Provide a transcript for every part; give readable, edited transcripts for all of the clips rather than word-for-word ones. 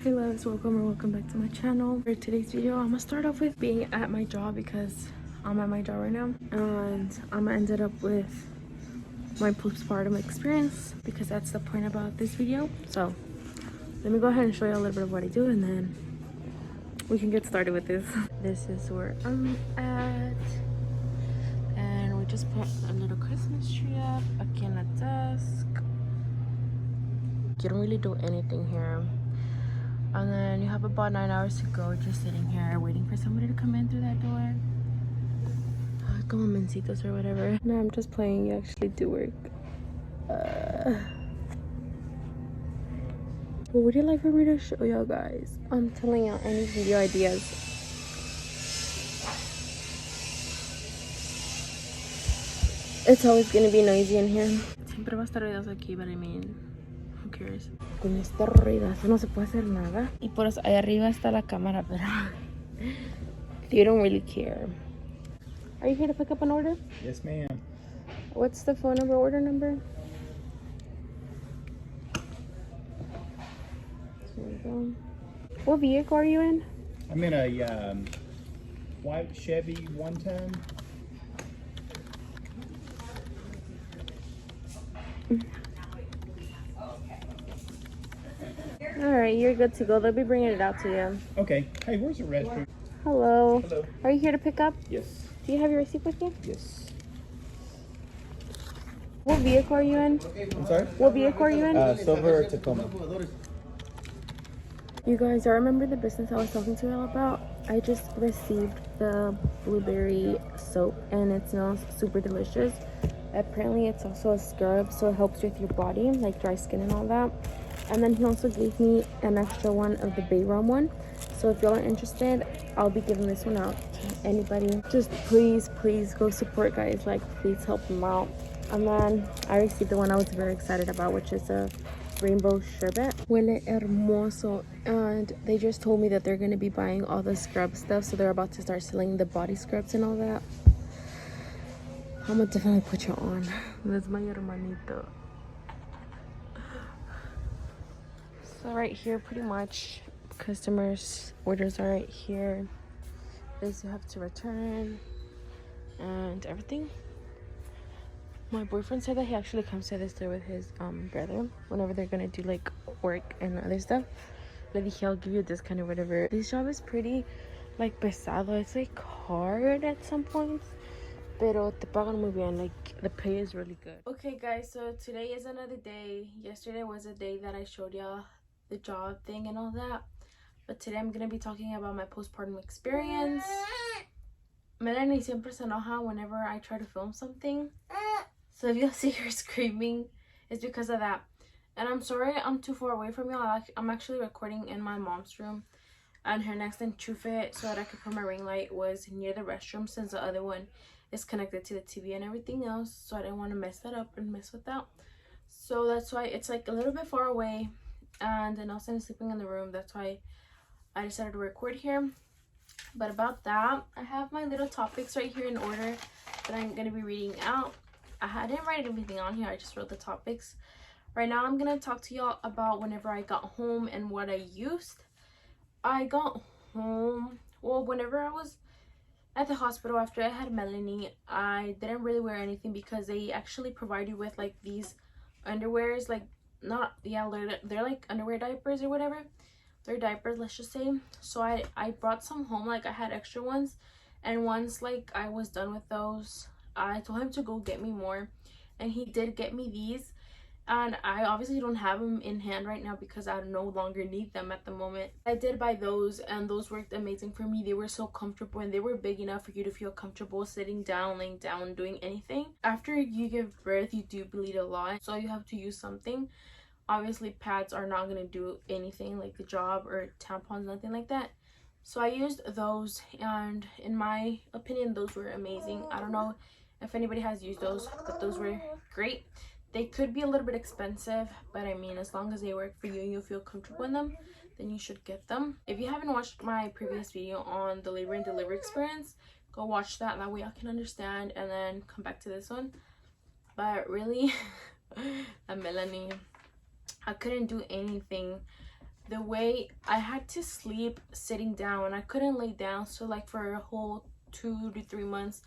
Hey loves, welcome back to my channel. For today's video, I'm gonna start off with being at my job because I'm at my job right now, and I'm gonna end it up with my postpartum experience because that's the point about this video. So let me go ahead and show you a little bit of what I do, and then we can get started with this. This is where I'm at, and we just put a little Christmas tree up again at desk. You don't really do anything here. And then you have about 9 hours to go, just sitting here waiting for somebody to come in through that door. Como mencitos or whatever. No, I'm just playing. You actually do work. What would you like for me to show y'all guys? I'm telling y'all any video ideas. It's always gonna be noisy in here. Siempre va a estar ruidoso aquí, but I mean, who cares? Con este ruidazo no se puede hacer nada. Y por eso ahí arriba está la cámara, pero you don't really care. Are you here to pick up an order? Yes, ma'am. What's the phone number, order number? There we go. What vehicle are you in? I'm in a white Chevy 1-ton. Alright, you're good to go. They'll be bringing it out to you. Okay. Hey, where's the restroom? Hello. Hello. Are you here to pick up? Yes. Do you have your receipt with you? Yes. What vehicle are you in? I'm sorry? What vehicle are you in? Silver Tacoma. You guys, I remember the business I was talking to y'all about. I just received the blueberry soap and it smells super delicious. Apparently it's also a scrub, so it helps with your body, like dry skin and all that. And then he also gave me an extra one of the Bay Rum one. So if y'all are interested, I'll be giving this one out to anybody. Just please go support, guys. Like, please help them out. And then I received the one I was very excited about, which is a rainbow sherbet. Huele hermoso. And they just told me that they're going to be buying all the scrub stuff, so they're about to start selling the body scrubs and all that. I'm gonna definitely put you on. That's my hermanito. So right here, pretty much customers' orders are right here. This you have to return and everything. My boyfriend said that he actually comes to this store with his brother whenever they're gonna do like work and other stuff. Like he'll give you a discount or whatever. This job is pretty like pesado. It's like hard at some points, pero te pagan muy bien. Like the pay is really good. Okay guys, so today is another day. Yesterday was a day that I showed y'all the job thing and all that, but today I'm gonna be talking about my postpartum experience. Melanie siempre se enoja whenever I try to film something, so if you'll see her screaming, it's because of that. And I'm sorry I'm too far away from y'all. I'm actually recording in my mom's room, and her next enchufe so that I could put my ring light was near the restroom, since the other one is connected to the TV and everything else, so I didn't want to mess that up and mess with that. So that's why it's like a little bit far away, and then also I'm sleeping in the room. That's why I decided to record here. But about that, I have my little topics right here in order that I'm going to be reading out. I didn't write everything on here, I just wrote the topics. Right now I'm going to talk to y'all about whenever I got home and what I used. I got home, well, whenever I was at the hospital after I had Melanie, I didn't really wear anything because they actually provide you with like these underwears, like not, yeah, they're like underwear diapers or whatever. They're diapers, let's just say. So I brought some home. Like I had extra ones, and once like I was done with those, I told him to go get me more, and he did get me these. And I obviously don't have them in hand right now because I no longer need them at the moment. I did buy those, and those worked amazing for me. They were so comfortable, and they were big enough for you to feel comfortable sitting down, laying down, doing anything. After you give birth, you do bleed a lot, so you have to use something. Obviously pads are not going to do anything like the job, or tampons, nothing like that. So I used those, and in my opinion those were amazing. I don't know if anybody has used those, but those were great. They could be a little bit expensive, but I mean, as long as they work for you and you feel comfortable in them, then you should get them. If you haven't watched my previous video on the labor and delivery experience, go watch that. That way I can understand, and then come back to this one. But really, Melanie, I couldn't do anything the way I had to sleep sitting down. I couldn't lay down, so like for a whole 2 to 3 months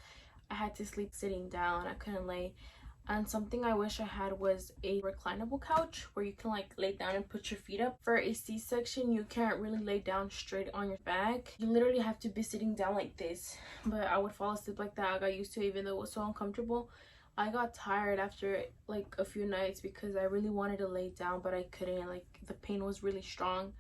I had to sleep sitting down. I couldn't lay. And something I wish I had was a reclinable couch where you can like lay down and put your feet up. For a C-section, you can't really lay down straight on your back. You literally have to be sitting down like this. But I would fall asleep like that. I got used to it, even though it was so uncomfortable. I got tired after like a few nights because I really wanted to lay down, but I couldn't. Like the pain was really strong.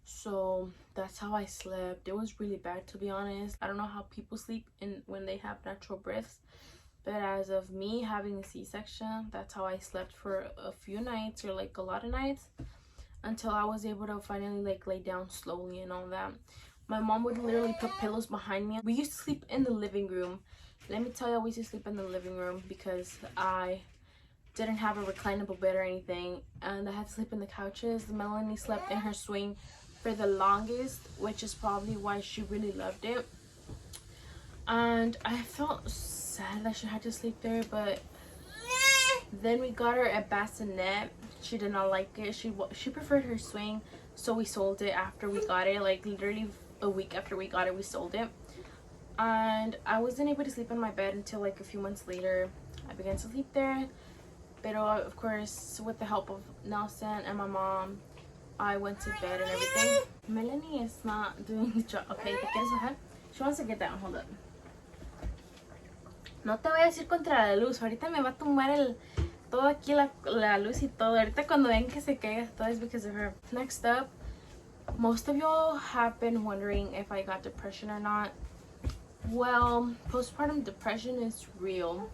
So that's how I slept. It was really bad, to be honest. I don't know how people sleep when they have natural births. But as of me having a C-section, that's how I slept for a few nights, or like a lot of nights, until I was able to finally like lay down slowly and all that. My mom would literally put pillows behind me. We used to sleep in the living room. Let me tell you, we used to sleep in the living room because I didn't have a reclinable bed or anything, and I had to sleep in the couches. Melanie slept in her swing for the longest, which is probably why she really loved it. And I felt sad that she had to sleep there, but then we got her a bassinet. She did not like it. She preferred her swing, so we sold it after we got it. Like literally a week after we got it, we sold it. And I wasn't able to sleep in my bed until like a few months later. I began to sleep there, but of course with the help of Nelson and my mom, I went to bed and everything. Melanie is not doing the job. Okay, ¿te quieres bajar? She wants to get down. Hold up. No te vayas a ir contra la luz. Ahorita me va a tumbar todo aquí, la luz y todo. Ahorita cuando ven que se caiga todo is because of her. Next up, most of y'all have been wondering if I got depression or not. Well, postpartum depression is real.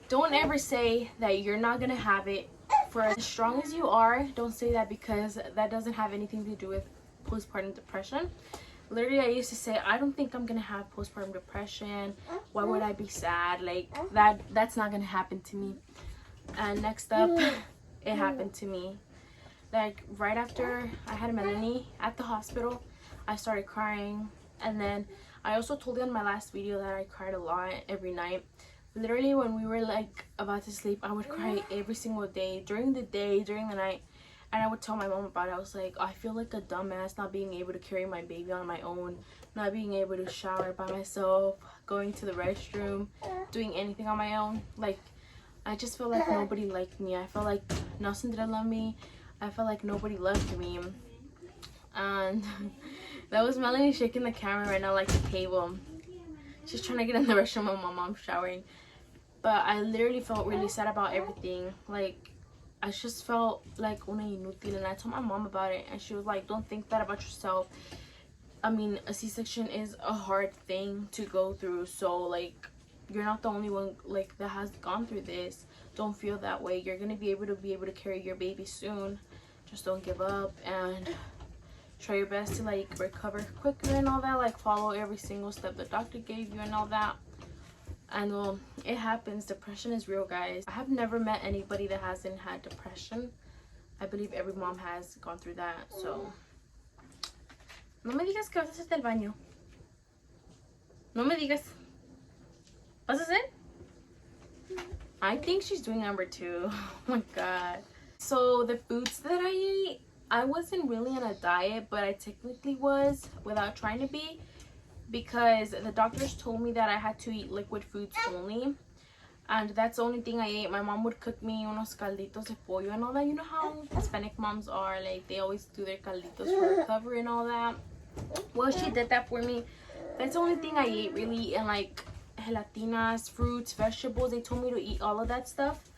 Don't ever say that you're not gonna have it. For as strong as you are, don't say that, because that doesn't have anything to do with postpartum depression. Literally, I used to say, I don't think I'm gonna have postpartum depression. Why would I be sad? Like that's not gonna happen to me. And next up, it happened to me. Like right after I had Melanie at the hospital, I started crying. And then I also told you in my last video that I cried a lot every night. Literally, when we were like about to sleep, I would cry every single day, during the day, during the night. And I would tell my mom about it. I was like, I feel like a dumbass not being able to carry my baby on my own, not being able to shower by myself, going to the restroom, doing anything on my own. Like, I just felt like nobody liked me. I felt like Nelson didn't love me. I felt like nobody loved me. And that was Melanie shaking the camera right now like a table. She's trying to get in the restroom while my mom's showering. But I literally felt really sad about everything. Like, I just felt like una inútil, and I told my mom about it, and she was like, don't think that about yourself. I mean, a C-section is a hard thing to go through, so like you're not the only one like that has gone through this. Don't feel that way. You're gonna be able to carry your baby soon. Just don't give up and try your best to like recover quicker and all that. Like follow every single step the doctor gave you and all that. And well, it happens. Depression is real, guys. I have never met anybody that hasn't had depression. I believe every mom has gone through that. So no me digas que vas a hacerte el baño. No me digas. ¿Vas a hacer? I think she's doing number 2. Oh my god. So the foods that I ate, I wasn't really on a diet, but I technically was without trying to be, because the doctors told me that I had to eat liquid foods only, and that's the only thing I ate. My mom would cook me unos calditos de pollo and all that. You know how Hispanic moms are, like they always do their calditos for recovery and all that. Well, she did that for me. That's the only thing I ate really. And like gelatinas, fruits, vegetables, they told me to eat all of that stuff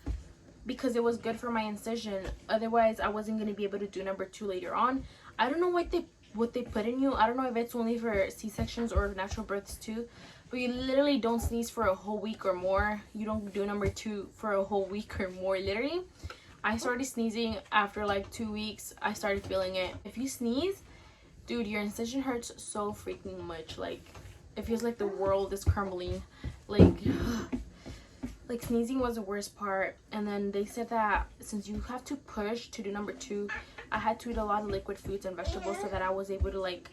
because it was good for my incision. Otherwise I wasn't going to be able to do number 2 later on. I don't know what they put in you. I don't know if it's only for C-sections or natural births too, but you literally don't sneeze for a whole week or more. You don't do number 2 for a whole week or more. Literally, I started sneezing after like 2 weeks. I started feeling it. If you sneeze, dude, your incision hurts so freaking much. Like it feels like the world is crumbling. Like sneezing was the worst part. And then they said that since you have to push to do number 2, I had to eat a lot of liquid foods and vegetables so that I was able to like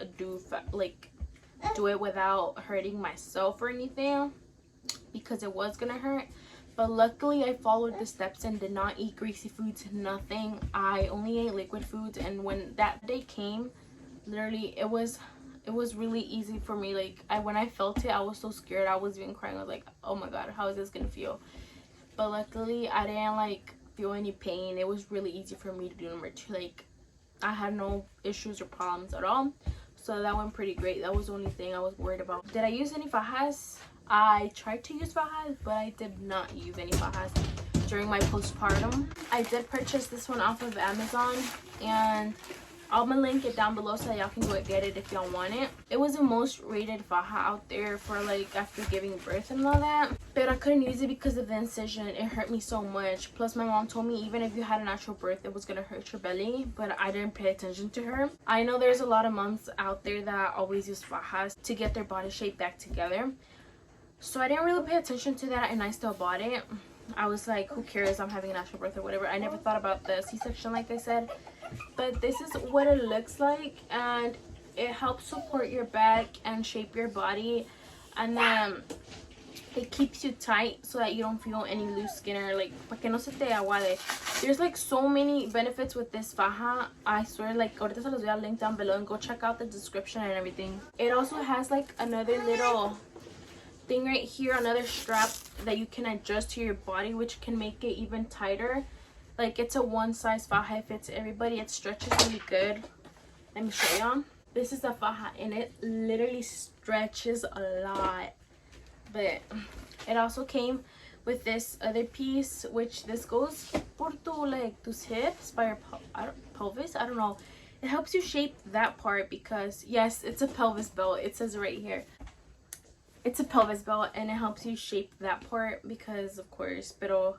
do it without hurting myself or anything, because it was gonna hurt. But luckily I followed the steps and did not eat greasy foods, nothing. I only ate liquid foods, and when that day came, literally it was really easy for me. Like when I felt it, I was so scared. I was even crying. I was like, oh my god, how is this gonna feel? But luckily I didn't like feel any pain. It was really easy for me to do number 2. Like I had no issues or problems at all, so that went pretty great. That was the only thing I was worried about. Did I use any fajas? I tried to use fajas, but I did not use any fajas during my postpartum. I did purchase this one off of Amazon, and I'm gonna link it down below so y'all can go and get it if y'all want it. It was the most rated faja out there for like after giving birth and all that, but I couldn't use it because of the incision. It hurt me so much. Plus my mom told me even if you had a natural birth, it was gonna hurt your belly, but I didn't pay attention to her. I know there's a lot of moms out there that always use fajas to get their body shape back together, so I didn't really pay attention to that, and I still bought it. I was like, who cares, I'm having a natural birth or whatever. I never thought about the C-section like I said. But this is what it looks like, and it helps support your back and shape your body, and then it keeps you tight so that you don't feel any loose skin or like pa que no se te aguade. There's like so many benefits with this faja. I swear, like ahorita se los voy a link down below and go check out the description and everything. It also has like another little thing right here, another strap that you can adjust to your body, which can make it even tighter. Like it's a one size faja, it fits everybody. It stretches really good. Let me show y'all. This is the faja, and it literally stretches a lot. But it also came with this other piece, which this goes por tu like tus hips by your pelvis. I don't know. It helps you shape that part because yes, it's a pelvis belt. It says right here. It's a pelvis belt, and it helps you shape that part because of course, pero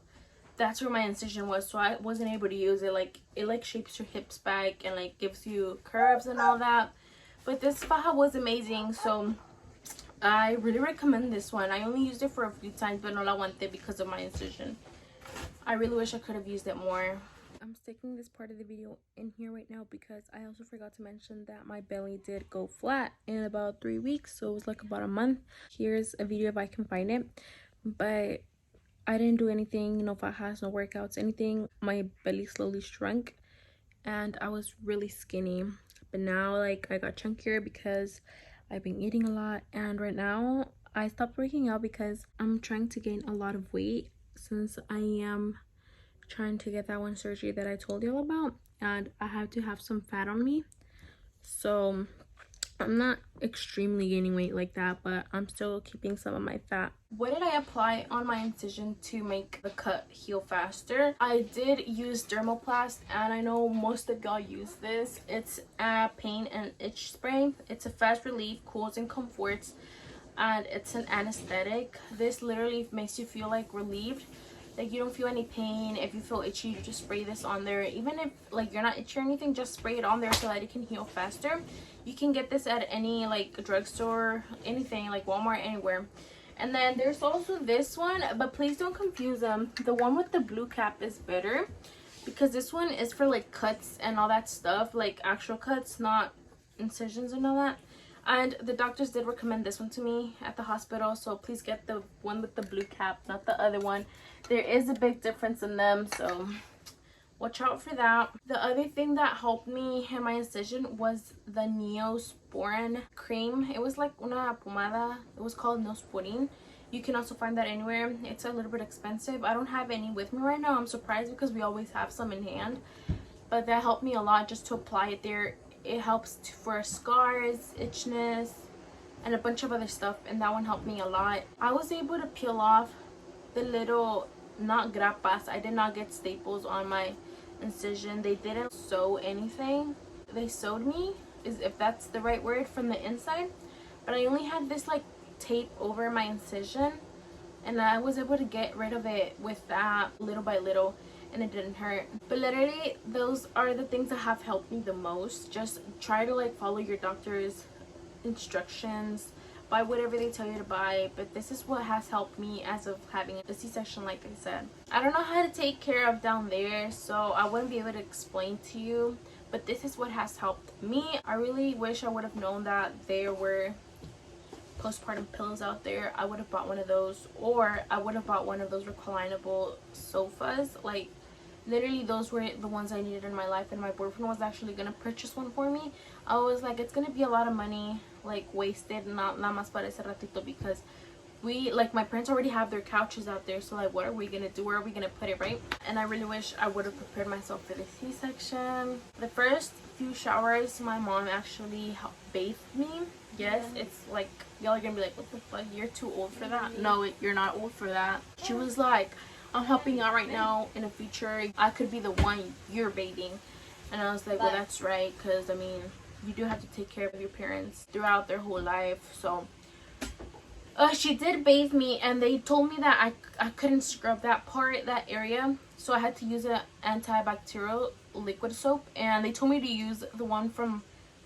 that's where my incision was, so I wasn't able to use it. Like it like shapes your hips back and like gives you curves and all that. But this faja was amazing, so I really recommend this one. I only used it for a few times, but no la aguanté because of my incision. I really wish I could have used it more. I'm sticking this part of the video in here right now because I also forgot to mention that my belly did go flat in about 3 weeks, so it was like about a month. Here's a video if I can find it, but I didn't do anything, no fajas, no workouts, anything. My belly slowly shrunk and I was really skinny. But now like I got chunkier because I've been eating a lot, and right now I stopped working out because I'm trying to gain a lot of weight since I am trying to get that one surgery that I told you about, and I have to have some fat on me. So I'm not extremely gaining weight like that, but I'm still keeping some of my fat. What did I apply on my incision to make the cut heal faster? I did use Dermaplast, and I know most of y'all use this. It's a pain and itch spray. It's a fast relief, cools and comforts, and it's an anesthetic. This literally makes you feel like relieved. Like you don't feel any pain. If you feel itchy, you just spray this on there. Even if like you're not itchy or anything, just spray it on there so that it can heal faster. You can get this at any like drugstore, anything, like Walmart, anywhere. And then there's also this one, but please don't confuse them. The one with the blue cap is better because this one is for like cuts and all that stuff, like actual cuts, not incisions and all that. And the doctors did recommend this one to me at the hospital, so please get the one with the blue cap, not the other one. There is a big difference in them, so watch out for that. The other thing that helped me in my incision was the Neosporin Cream. It was like una pomada. It was called Neosporin. You can also find that anywhere. It's a little bit expensive. I don't have any with me right now. I'm surprised because we always have some in hand. But that helped me a lot just to apply it there. It helps for scars, itchiness, and a bunch of other stuff. And that one helped me a lot. I was able to peel off the little, not grapas. I did not get staples on my incision. They didn't sew anything. They sewed me, if that's the right word, from the inside. But I only had this like tape over my incision, and I was able to get rid of it with that little by little, and it didn't hurt. But literally those are the things that have helped me the most. Just try to like follow your doctor's instructions, buy whatever they tell you to buy, but this is what has helped me as of having a C-section. Like I said, I don't know how to take care of down there, so I wouldn't be able to explain to you, but this is what has helped me. I really wish I would have known that there were postpartum pillows out there, I would have bought one of those, or I would have bought one of those reclinable sofas. Like literally those were the ones I needed in my life, and my boyfriend was actually gonna purchase one for me. I was like, it's gonna be a lot of money like wasted, not más para ese ratito, because we, like, my parents already have their couches out there, so like what are we gonna do, where are we gonna put it, right? And I really wish I would have prepared myself for the C-section. The first few showers my mom actually bathed me. Yes, it's like y'all are gonna be like, what the fuck, you're too old for that. No, you're not old for that. She was like, I'm helping out right now, in the future I could be the one you're bathing. And I was like, well, that's right, because I mean, you do have to take care of your parents throughout their whole life. So she did bathe me, and they told me that I couldn't scrub that area, so I had to use an antibacterial liquid soap, and they told me to use the one for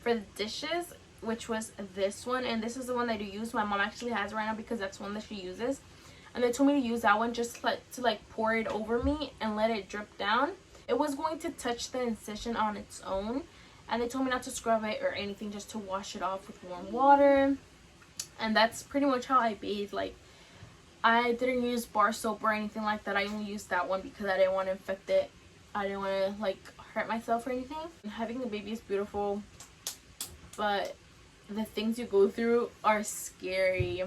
the dishes, which was this one, and this is the one that I use. My mom actually has it right now because that's one that she uses, and they told me to use that one just to pour it over me and let it drip down. It was going to touch the incision on its own, and they told me not to scrub it or anything, just to wash it off with warm water. And that's pretty much how I bathe. Like, I didn't use bar soap or anything like that. I only used that one because I didn't want to infect it. I didn't want to like hurt myself or anything. Having a baby is beautiful, but the things you go through are scary.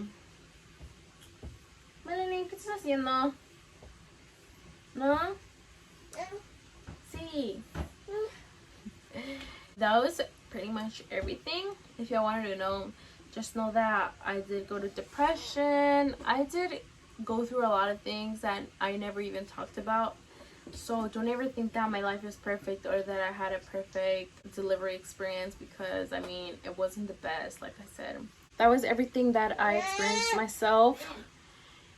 Melanie, ¿qué estás haciendo? No? Sí. That was pretty much everything. If y'all wanted to know, just know that I did go to depression. I did go through a lot of things that I never even talked about. So don't ever think that my life is perfect or that I had a perfect delivery experience, because I mean, it wasn't the best. Like I said, that was everything that I experienced myself.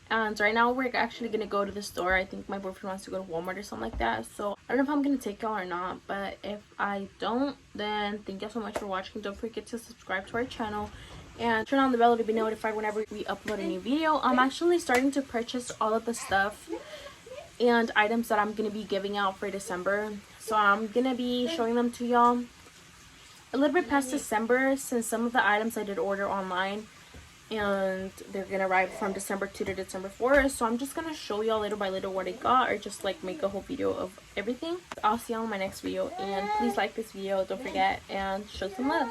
And right now we're actually gonna go to the store. I think my boyfriend wants to go to Walmart or something like that, so I don't know if I'm gonna take y'all or not. But if I don't, then thank you so much for watching. Don't forget to subscribe to our channel and turn on the bell to be notified whenever we upload a new video. I'm actually starting to purchase all of the stuff and items that I'm gonna be giving out for December, so I'm gonna be showing them to y'all a little bit past December, since some of the items I did order online and they're gonna arrive from December 2 to December 4. So I'm just gonna show y'all little by little what I got, or just like make a whole video of everything. I'll see y'all in my next video, and please like this video, don't forget, and show some love.